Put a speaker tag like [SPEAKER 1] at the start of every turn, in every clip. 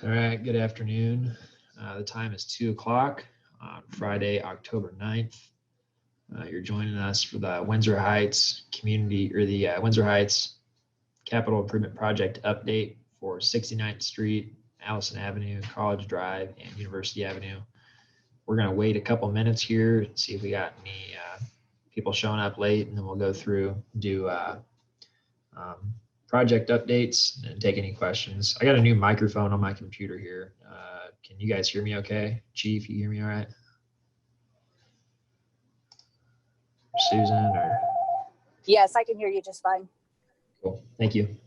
[SPEAKER 1] All right, good afternoon. The time is 2 o'clock on Friday, October 9th. You're joining us for the Windsor Heights Windsor Heights Capital Improvement Project update for 69th Street, Allison Avenue, College Drive, and University Avenue. We're going to wait a couple minutes here and see if we got any people showing up late, and then we'll go through, do project updates and take any questions. I got a new microphone on my computer here. Can you guys hear me okay? Chief, you hear me all right? Susan or?
[SPEAKER 2] Yes, I can hear you just fine.
[SPEAKER 1] Cool, thank you.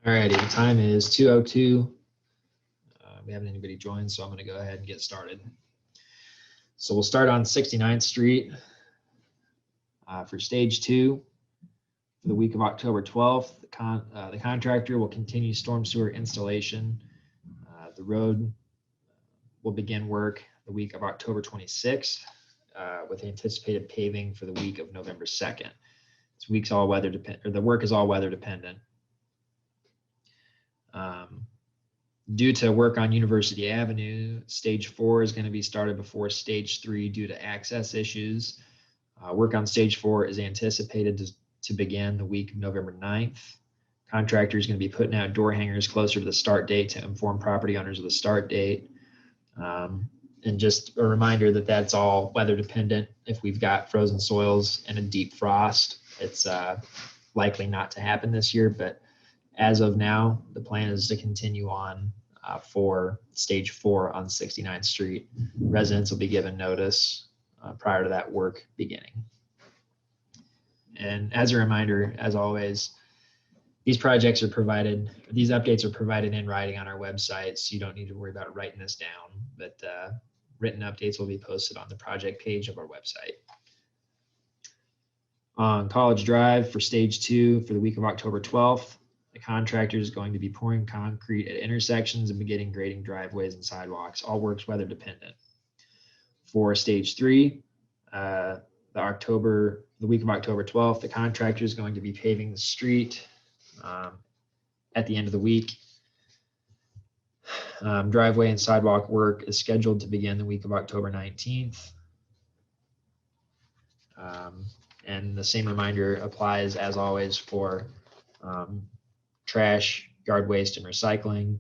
[SPEAKER 1] All righty, the time is 2:02. We haven't anybody joined, so I'm going to go ahead and get started. So we'll start on 69th Street for stage 2. For the week of October 12th, the contractor will continue storm sewer installation. The road will begin work the week of October 26th with anticipated paving for the week of November 2nd. This week's all weather dependent, or the work is all weather dependent. Due to work on University Avenue, stage 4 is going to be started before stage 3 due to access issues. Work on stage 4 is anticipated to begin the week of November 9th. Contractor is going to be putting out door hangers closer to the start date to inform property owners of the start date. And just a reminder that that's all weather dependent. If we've got frozen soils and a deep frost, it's likely not to happen this year, but as of now, the plan is to continue on for stage 4 on 69th Street. Residents will be given notice prior to that work beginning. And as a reminder, as always, these updates are provided in writing on our website, so you don't need to worry about writing this down, but written updates will be posted on the project page of our website. On College Drive for stage 2 for the week of October 12th, the contractor is going to be pouring concrete at intersections and beginning grading driveways and sidewalks. All works weather dependent. For stage 3, the week of October 12th, the contractor is going to be paving the street at the end of the week. Driveway and sidewalk work is scheduled to begin the week of October 19th. And the same reminder applies as always for trash, yard waste, and recycling.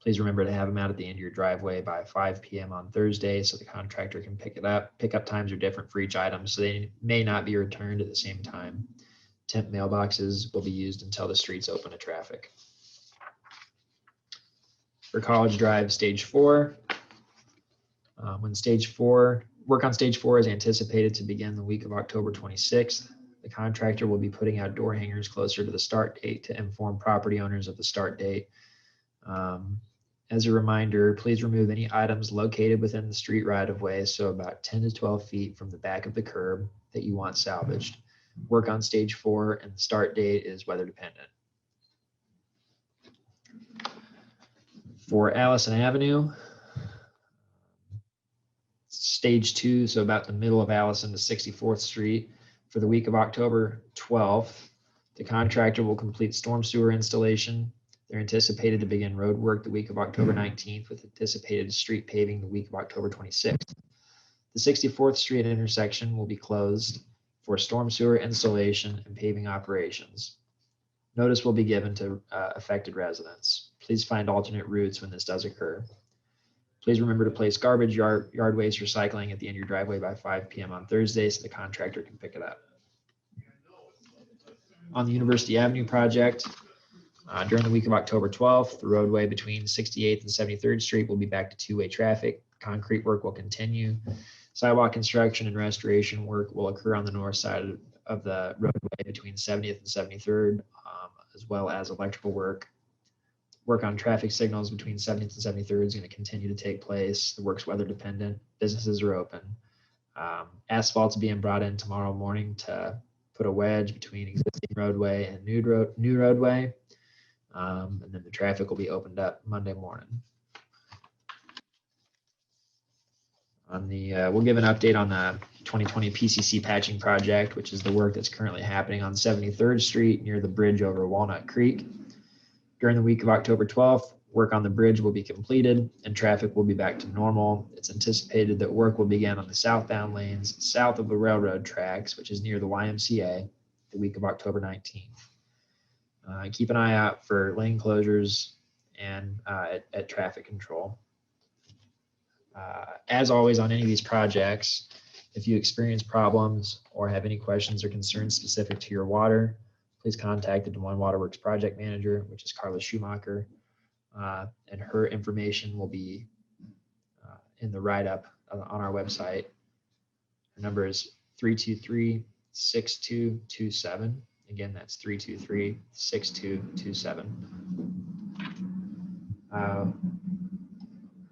[SPEAKER 1] Please remember to have them out at the end of your driveway by 5 p.m. on Thursday so the contractor can pick it up. Pickup times are different for each item, so they may not be returned at the same time. Temp mailboxes will be used until the streets open to traffic. For College Drive stage 4, work on stage 4 is anticipated to begin the week of October 26th. The contractor will be putting out door hangers closer to the start date to inform property owners of the start date. As a reminder, please remove any items located within the street right-of-way, so about 10 to 12 feet from the back of the curb that you want salvaged. Work on stage 4 and the start date is weather dependent. For Allison Avenue, stage 2, so about the middle of Allison to 64th Street for the week of October 12th. The contractor will complete storm sewer installation. They're anticipated to begin road work the week of October 19th with anticipated street paving the week of October 26th. The 64th Street intersection will be closed for storm sewer installation and paving operations. Notice will be given to affected residents. Please find alternate routes when this does occur. Please remember to place garbage, yard waste, recycling at the end of your driveway by 5 p.m. on Thursday so the contractor can pick it up. On the University Avenue project, during the week of October 12th, the roadway between 68th and 73rd Street will be back to two-way traffic. Concrete work will continue. Sidewalk construction and restoration work will occur on the north side of the roadway between 70th and 73rd, as well as electrical work. Work on traffic signals between 70th and 73rd is going to continue to take place. The work's weather dependent. Businesses are open. Asphalt's being brought in tomorrow morning to put a wedge between existing roadway and new roadway. And then the traffic will be opened up Monday morning. On the, we'll give an update on the 2020 PCC patching project, which is the work that's currently happening on 73rd Street near the bridge over Walnut Creek. During the week of October 12th, work on the bridge will be completed and traffic will be back to normal. It's anticipated that work will begin on the southbound lanes south of the railroad tracks, which is near the YMCA, the week of October 19th. Keep an eye out for lane closures and at traffic control. As always on any of these projects, if you experience problems or have any questions or concerns specific to your water, please contact the Des Moines Waterworks project manager, which is Carla Schumacher, and her information will be in the write-up on our website. Her number is 323-6227. Again, that's 323-6227.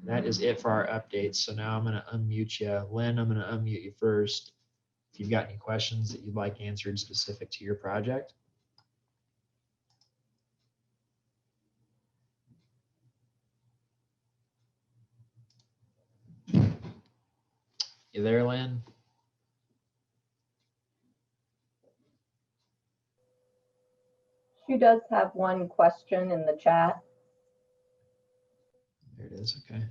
[SPEAKER 1] That is it for our updates. So now I'm going to unmute you. Lynn, I'm going to unmute you first. If you've got any questions that you'd like answered specific to your project. You there, Lynn?
[SPEAKER 3] She does have one question in the chat.
[SPEAKER 1] There it is. Okay.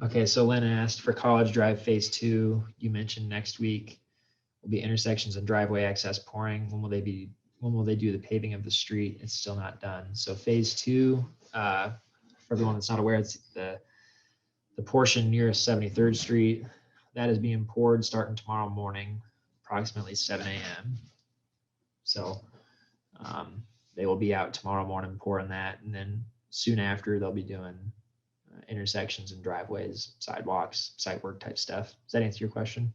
[SPEAKER 1] Okay, so Lynn asked for College Drive Phase 2. You mentioned next week will be intersections and driveway access pouring. When will they do the paving of the street? It's still not done. So Phase 2, for everyone that's not aware, it's the portion nearest 73rd Street. That is being poured starting tomorrow morning, approximately 7 a.m. So they will be out tomorrow morning pouring that, and then soon after they'll be doing intersections and driveways, sidewalks, site work type stuff. Does that answer your question?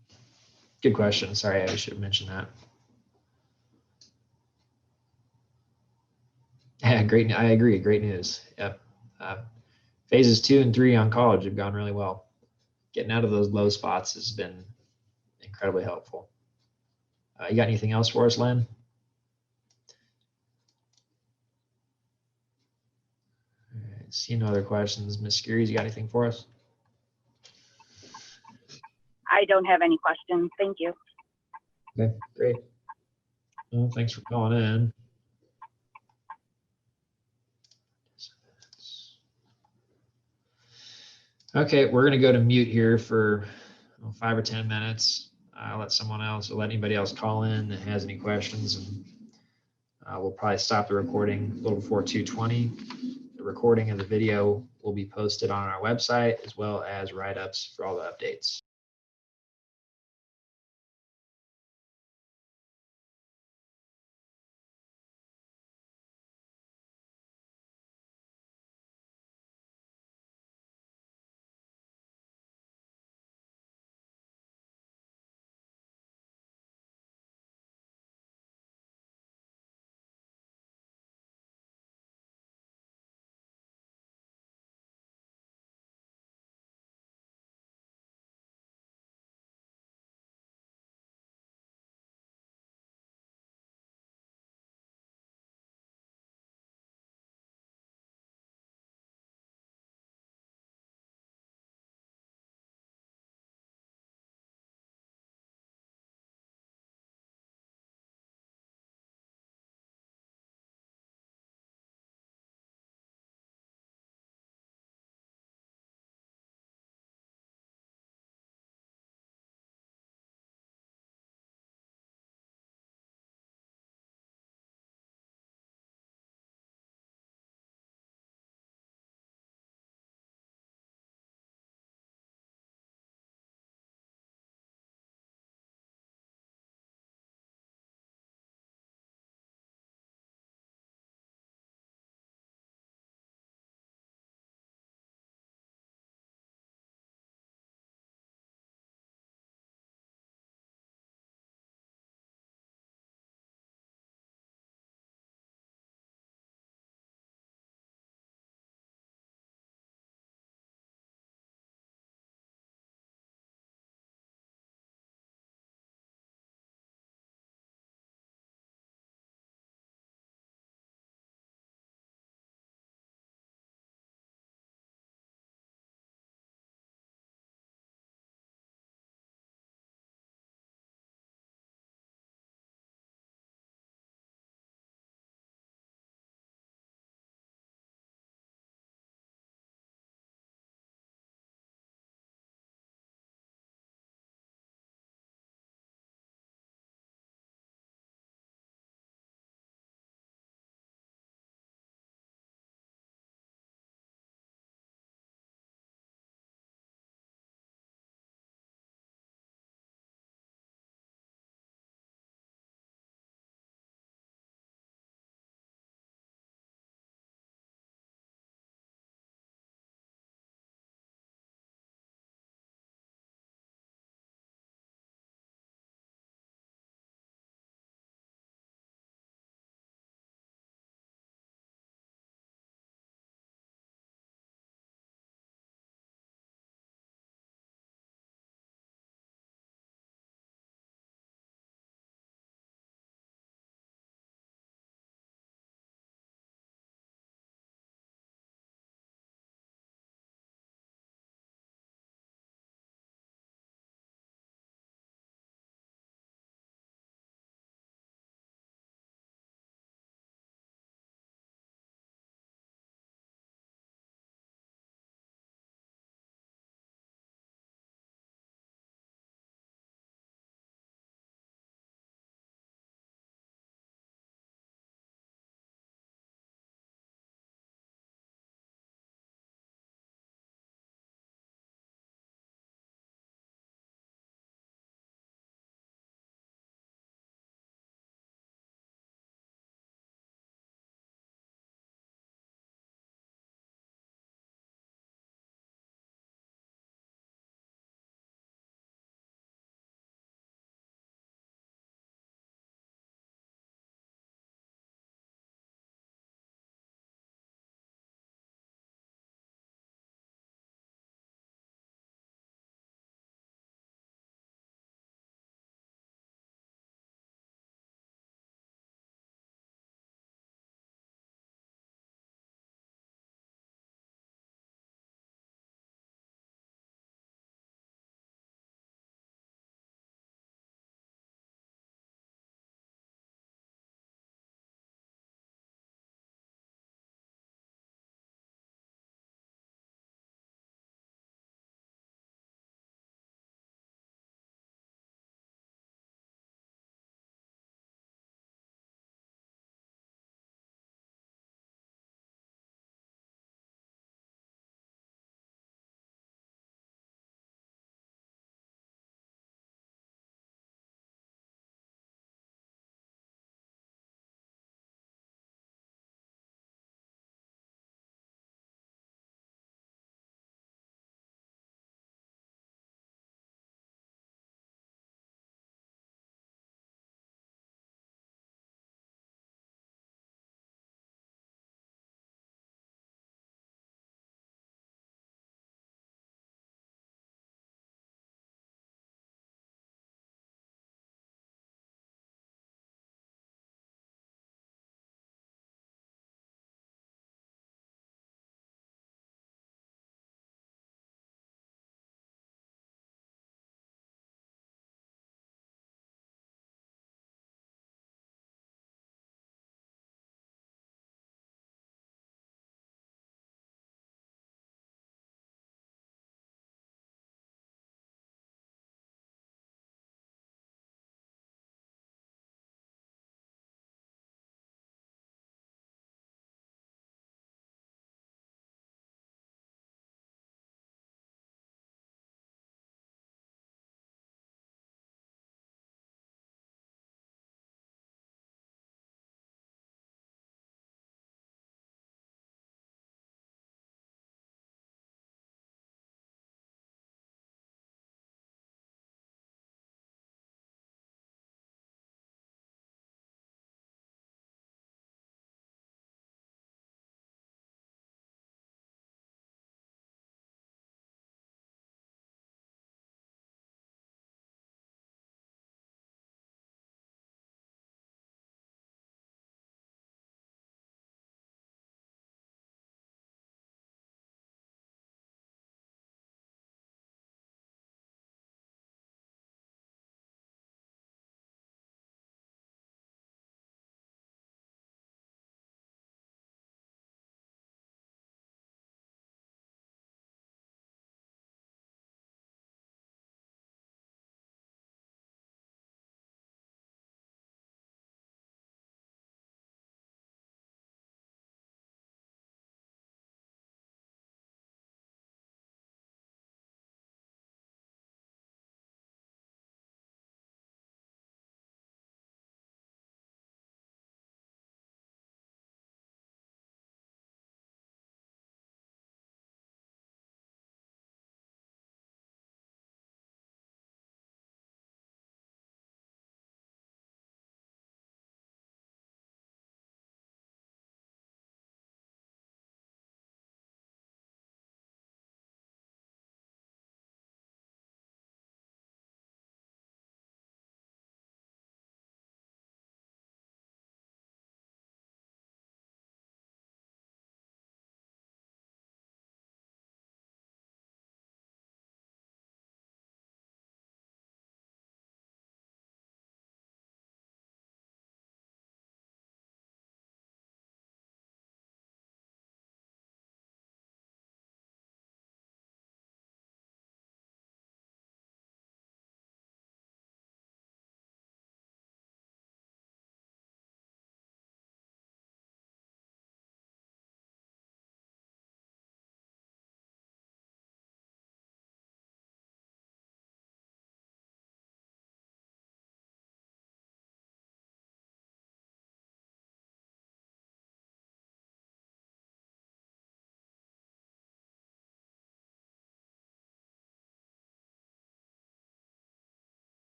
[SPEAKER 1] Good question. Sorry, I should have mentioned that. Yeah, great. I agree. Great news. Yep. Phases 2 and 3 on College have gone really well. Getting out of those low spots has been incredibly helpful. You got anything else for us, Len? All right, see no other questions. Ms. Skiri, you got anything for us?
[SPEAKER 2] I don't have any questions. Thank you.
[SPEAKER 1] Okay, great. Well, thanks for calling in. Okay, we're going to go to mute here for 5 or 10 minutes. I'll let anybody else call in that has any questions, and we'll probably stop the recording a little before 2:20. The recording of the video will be posted on our website, as well as write-ups for all the updates.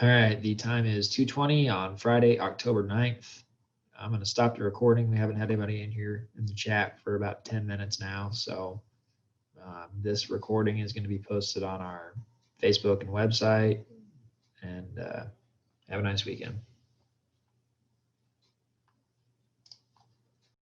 [SPEAKER 1] All right, the time is 2:20 on Friday, October 9th. I'm going to stop the recording. We haven't had anybody in here in the chat for about 10 minutes now. So this recording is going to be posted on our Facebook and website. And have a nice weekend.